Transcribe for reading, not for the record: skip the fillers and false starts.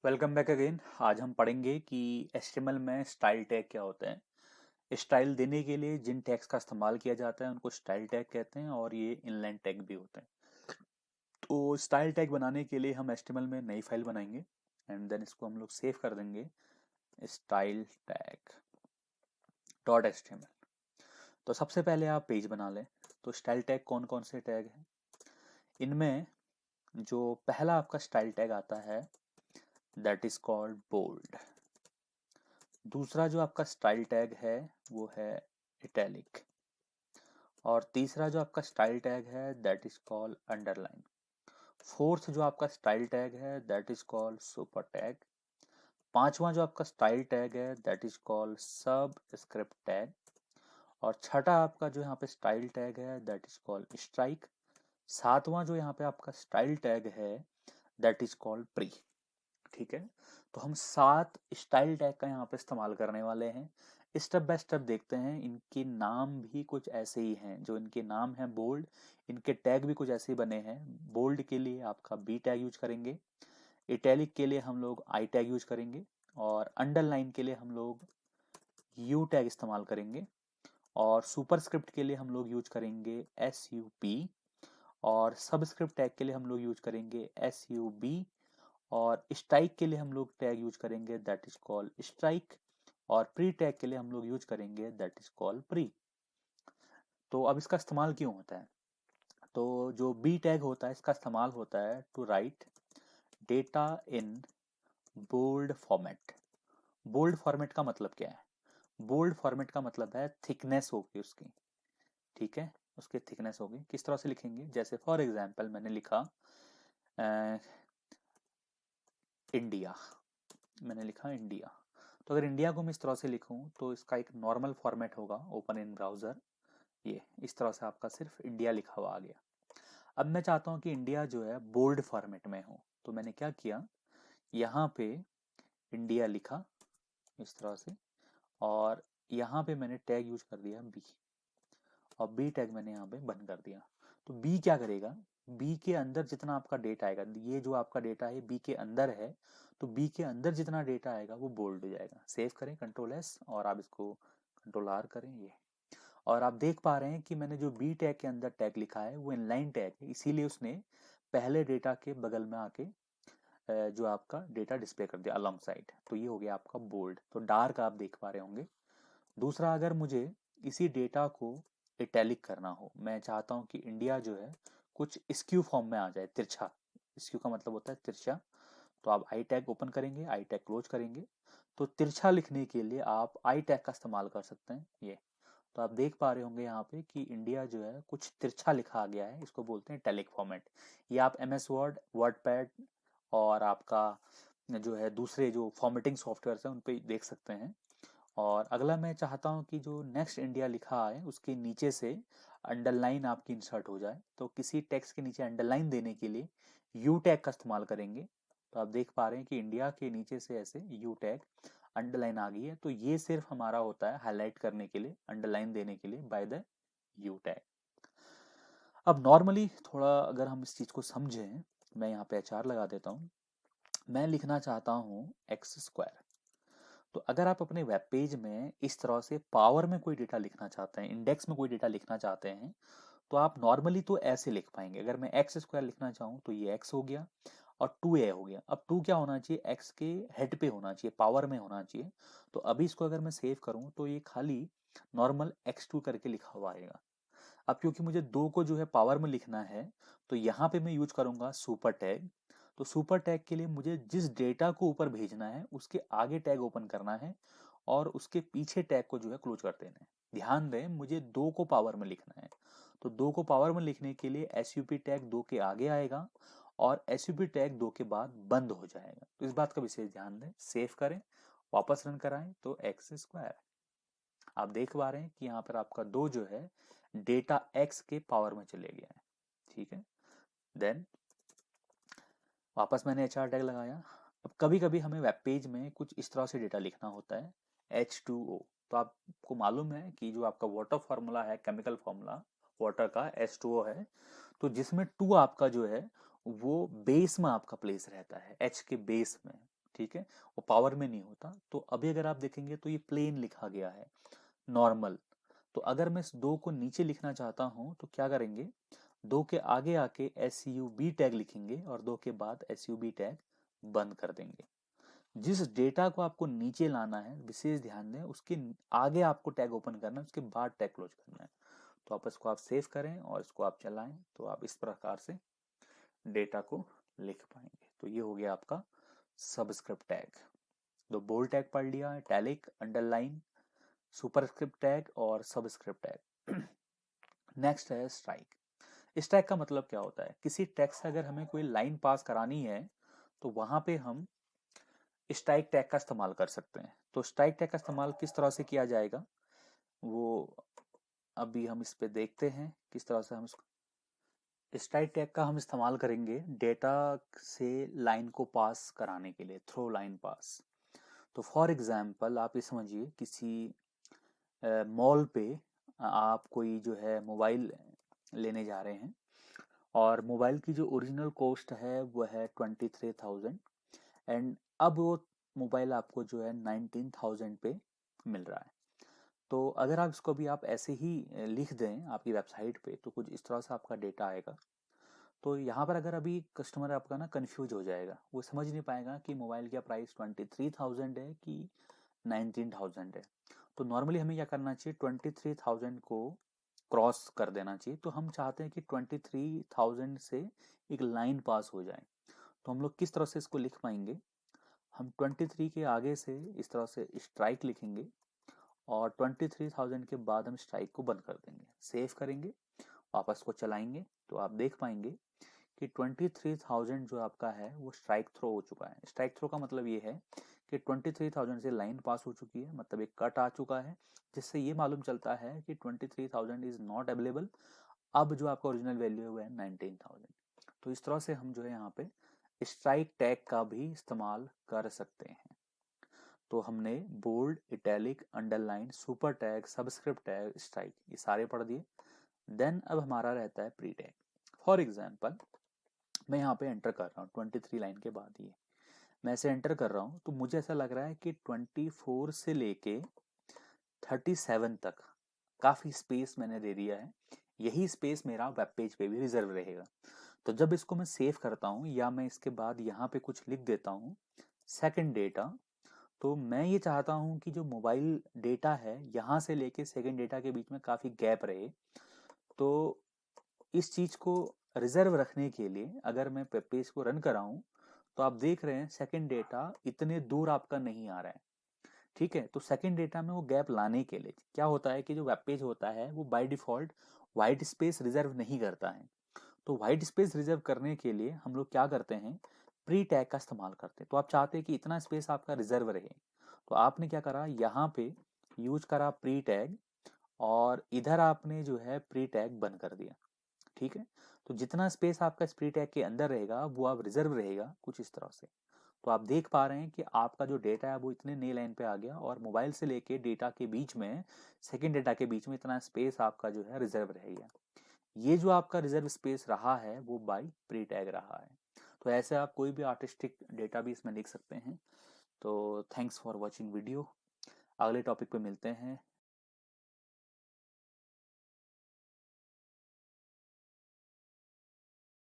Welcome back again. आज हम पढ़ेंगे कि HTML में स्टाइल टैग क्या होते हैं। स्टाइल देने के लिए जिन टैग्स का इस्तेमाल किया जाता है उनको स्टाइल टैग कहते हैं और ये इनलाइन टैग भी होते हैं। तो स्टाइल टैग बनाने के लिए हम HTML में नई फाइल बनाएंगे एंड देन इसको हम लोग सेव कर देंगे स्टाइल टैग डॉट एच। तो सबसे पहले आप पेज बना लें। तो स्टाइल टैग कौन कौन से टैग हैं इनमें? जो पहला आपका स्टाइल टैग आता है दैट इज कॉल्ड बोल्ड। दूसरा जो आपका स्टाइल टैग है वो है इटैलिक। और तीसरा जो आपका स्टाइल टैग है that is called underline. Fourth जो आपका स्टाइल टैग है that is called super tag. पांचवा जो आपका स्टाइल टैग है दैट इज कॉल्ड सब स्क्रिप्ट टैग। और छठा आपका जो यहाँ पे स्टाइल टैग है दैट इज कॉल्ड स्ट्राइक। सातवां जो यहाँ पे आपका स्टाइल टैग है दैट इज कॉल्ड प्री। ठीक है। तो हम 7 स्टाइल टैग का यहाँ पे इस्तेमाल करने वाले हैं। स्टेप बाय स्टेप देखते हैं। इनके नाम भी कुछ ऐसे ही हैं। जो इनके नाम हैं बोल्ड, इनके टैग भी कुछ ऐसे ही बने हैं। बोल्ड के लिए आपका बी टैग यूज करेंगे, इटैलिक के लिए हम लोग आई टैग यूज करेंगे, और अंडरलाइन के लिए हम लोग यू टैग इस्तेमाल करेंगे, और सुपरस्क्रिप्ट के लिए हम लोग यूज करेंगे SUP, और सबस्क्रिप्ट टैग के लिए हम लोग यूज करेंगे SUB, और स्ट्राइक के लिए हम लोग टैग यूज करेंगे दैट इज कॉल्ड स्ट्राइक, और प्री टैग के लिए हम लोग यूज करेंगे दैट इज कॉल्ड प्री। तो अब इसका इस्तेमाल क्यों होता है? तो जो बी टैग होता है इसका इस्तेमाल होता है to write data in bold format. Bold format का मतलब क्या है? बोल्ड फॉर्मेट का मतलब है थिकनेस होगी उसकी। ठीक है, उसकी थिकनेस होगी। किस तरह से लिखेंगे? जैसे फॉर एग्जांपल मैंने लिखा इंडिया। मैंने लिखा इंडिया। तो अगर इंडिया को मैं इस तरह से लिखूं तो इसका एक नॉर्मल फॉर्मेट होगा ओपन इन ब्राउजर। ये इस तरह से आपका सिर्फ इंडिया लिखा हुआ आ गया। अब मैं चाहता हूं कि इंडिया जो है बोल्ड फॉर्मेट में हो, तो मैंने क्या किया, यहाँ पे इंडिया लिखा इस तरह से, और यहाँ पे मैंने टैग यूज कर दिया बी, और बी टैग मैंने यहाँ पे बंद कर दिया। तो बी क्या करेगा? बी के अंदर जितना आपका डेटा आएगा, ये जो आपका डेटा है बी के अंदर है, तो बी के अंदर जितना डेटा आएगा वो बोल्ड हो जाएगा। सेव करें Ctrl+S, और आप इसको Ctrl+R करें ये। और आप देख पा रहे हैं कि मैंने जो बी टैग के अंदर टैग लिखा है वो इनलाइन टैग है, इसीलिए उसने पहले डेटा के बगल में आके जो आपका डेटा डिस्प्ले कर दिया अलॉन्ग साइड। तो ये हो गया आपका बोल्ड। तो डार्क आप देख पा रहे होंगे। दूसरा, अगर मुझे इसी डेटा को इटैलिक करना हो, मैं चाहता हूं कि इंडिया जो है कुछ स्क्यू फॉर्म में आ जाए, तिरछा। स्क्यू का मतलब होता है तिरछा। तो आप आई टैग ओपन करेंगे, आई टैग क्लोज करेंगे। तो तिरछा लिखने के लिए आप आई टैग का इस्तेमाल कर सकते हैं ये। तो आप देख पा रहे होंगे यहाँ पे कि इंडिया जो है कुछ तिरछा लिखा गया है, इसको बोलते हैं इटैलिक फॉर्मेट। ये आप MS वर्ड, वर्डपैड, और आपका जो है दूसरे जो फॉर्मेटिंग सॉफ्टवेयर है उन पे देख सकते हैं। और अगला मैं चाहता हूं कि जो नेक्स्ट इंडिया लिखा है उसके नीचे से अंडरलाइन आपकी इंसर्ट हो जाए। तो किसी टेक्स्ट के नीचे अंडरलाइन देने के लिए यू टैग का इस्तेमाल करेंगे। तो आप देख पा रहे हैं कि इंडिया के नीचे से ऐसे यू टैग अंडरलाइन आ गई है। तो ये सिर्फ हमारा होता है हाईलाइट करने के लिए, अंडरलाइन देने के लिए बाय द यू टैग। अब नॉर्मली थोड़ा अगर हम इस चीज को समझें, मैं यहाँ पे HR लगा देता हूँ। मैं लिखना चाहता हूँ x²। तो अगर आप अपने वेब पेज में इस तरह से पावर में कोई डेटा लिखना चाहते हैं, इंडेक्स में कोई डेटा लिखना चाहते हैं, तो आप नॉर्मली तो ऐसे लिख पाएंगे। अगर मैं x² लिखना चाहूँ तो ये x हो गया और 2a हो गया। अब 2 क्या होना चाहिए? x के हेड पे होना चाहिए, पावर में होना चाहिए। तो अभी इसको अगर मैं सेव करूँ तो ये खाली नॉर्मल x2 करके लिखा हुआ आएगा। अब क्योंकि मुझे 2 को जो है पावर में लिखना है, तो यहाँ पे मैं यूज करूंगा सुपर टैग। तो सुपर टैग के लिए मुझे जिस डेटा को ऊपर भेजना है उसके आगे टैग ओपन करना है, और उसके पीछे टैग को जो है क्लोज कर देना है। ध्यान दें, मुझे 2 को पावर में लिखना है। तो 2 को पावर में लिखने के लिए SUP टैग 2 के आगे आएगा, और SUP टैग 2 के बाद बंद हो जाएगा। तो इस बात का विशेष ध्यान दें। सेव करें, वापस रन कराएं तो x²। आप देख पा रहे हैं कि यहाँ पर आपका 2 जो है डेटा x के पावर में चले गया है। ठीक है। देन वापस मैंने HR टैग लगाया। अब कभी कभी हमें वेब पेज में कुछ इस तरह से डेटा लिखना होता है H2O। तो आपको मालूम है कि जो आपका वाटर फार्मूला है, केमिकल फार्मूला वाटर का H2O है। तो जिसमें 2 आपका जो है वो बेस में आपका प्लेस रहता है, H के बेस में। ठीक है, वो पावर में नहीं होता। तो अभी अगर आप देखेंगे तो ये प्लेन लिखा गया है, नॉर्मल। तो अगर मैं इस 2 को नीचे लिखना चाहता हूं तो क्या करेंगे, 2 के आगे आके SUB टैग लिखेंगे और 2 के बाद SUB टैग बंद कर देंगे। जिस डेटा को आपको नीचे लाना है, विशेष ध्यान दें, उसके आगे आपको टैग ओपन करना है, उसके बाद टैग क्लोज करना है। तो आप इसको आप सेव करें और इसको आप चलाएं तो आप इस प्रकार से डेटा को लिख पाएंगे। तो ये हो गया आपका सबस्क्रिप्ट टैग। तो बोल्ड टैग पढ़ लिया, इटैलिक, अंडरलाइन, सुपरस्क्रिप्ट टैग और सबस्क्रिप्ट टैग। नेक्स्ट है स्ट्राइक। स्ट्राइक का मतलब क्या होता है, किसी टेक्स्ट से अगर हमें कोई लाइन पास करानी है तो वहां पे हम स्ट्राइक टैग का इस्तेमाल कर सकते हैं। तो स्ट्राइक टैग का इस्तेमाल किस तरह से किया जाएगा वो अभी हम इस पे देखते हैं किस तरह से हम स्ट्राइक टैग का हम इस्तेमाल करेंगे डेटा से लाइन को पास कराने के लिए, थ्रो लाइन पास। तो फॉर एग्जांपल आप ये समझिए, किसी मॉल पे आप कोई जो है मोबाइल लेने जा रहे हैं और मोबाइल की जो ओरिजिनल कॉस्ट है वो है 23,000 एंड अब वो मोबाइल आपको जो है 19,000 पे मिल रहा है। तो अगर आप इसको भी आप ऐसे ही लिख दें आपकी वेबसाइट पे तो कुछ इस तरह से आपका डेटा आएगा। तो यहाँ पर अगर अभी कस्टमर आपका ना कंफ्यूज हो जाएगा, वो समझ नहीं पाएगा कि मोबाइल का प्राइस 23,000 है कि 19,000 है। तो नॉर्मली हमें क्या करना चाहिए, 23,000 को क्रॉस कर देना चाहिए। तो हम चाहते हैं कि 23,000 से एक लाइन पास हो जाए। तो हम लोग किस तरह से इसको लिख पाएंगे, हम 23 के आगे से इस तरह से स्ट्राइक लिखेंगे और 23,000 के बाद हम स्ट्राइक को बंद कर देंगे, सेव करेंगे, वापस को चलाएंगे तो आप देख पाएंगे कि 23,000 जो आपका है वो स्ट्राइक थ्रो हो चुका है। स्ट्राइक थ्रो का मतलब ये है कि 23,000 से लाइन पास हो चुकी है, मतलब एक कट आ चुका है, जिससे ये मालूम चलता है कि 23,000 इज नॉट अवेलेबल। अब जो आपका ओरिजिनल वैल्यू है वो है 19,000। तो इस तरह से हम जो है यहाँ पे स्ट्राइक टैग का भी इस्तेमाल कर सकते हैं। तो हमने bold, italic, underline, super tag, subscript tag, strike ये सारे पढ़ दिए। देन अब हमारा रहता है प्री टैग। फॉर एग्जाम्पल मैं यहाँ पे एंटर कर रहा हूँ 23 लाइन के बाद, ये मैं ऐसे एंटर कर रहा हूँ तो मुझे ऐसा लग रहा है कि 24 से लेके 37 तक काफ़ी स्पेस मैंने दे दिया है। यही स्पेस मेरा वेब पेज पे भी रिजर्व रहेगा। तो जब इसको मैं सेव करता हूँ या मैं इसके बाद यहाँ पे कुछ लिख देता हूँ सेकंड डेटा, तो मैं ये चाहता हूँ कि जो मोबाइल डेटा है यहाँ से लेके सेकंड डेटा के बीच में काफ़ी गैप रहे। तो इस चीज़ को रिजर्व रखने के लिए अगर मैं वेब पेज को रन कराऊँ तो आप देख रहे हैं सेकंड डेटा इतने दूर आपका नहीं आ रहा है। ठीक है, तो सेकंड डेटा में वो गैप लाने के लिए क्या होता है कि जो वेब पेज होता है वो by default white space reserve नहीं करता है। तो वाइट स्पेस रिजर्व करने के लिए हम लोग क्या करते हैं, प्री टैग का इस्तेमाल करते हैं। तो आप चाहते हैं कि इतना स्पेस आपका रिजर्व रहे, तो आपने क्या करा, यहाँ पे यूज करा प्री टैग और इधर आपने जो है प्री टैग बंद कर दिया। ठीक है, तो जितना स्पेस आपका इस प्री टैग के अंदर रहेगा वो आप रिजर्व रहेगा कुछ इस तरह से। तो आप देख पा रहे हैं कि आपका जो डेटा है वो इतने नई लाइन पे आ गया और मोबाइल से लेके डेटा के बीच में, सेकंड डेटा के बीच में इतना स्पेस आपका जो है रिजर्व रह गया। ये जो आपका रिजर्व स्पेस रहा है वो बाय प्री टैग रहा है। तो ऐसे आप कोई भी आर्टिस्टिक डेटा भी इसमें लिख सकते हैं। तो थैंक्स फॉर वॉचिंग वीडियो। अगले टॉपिक पे मिलते हैं।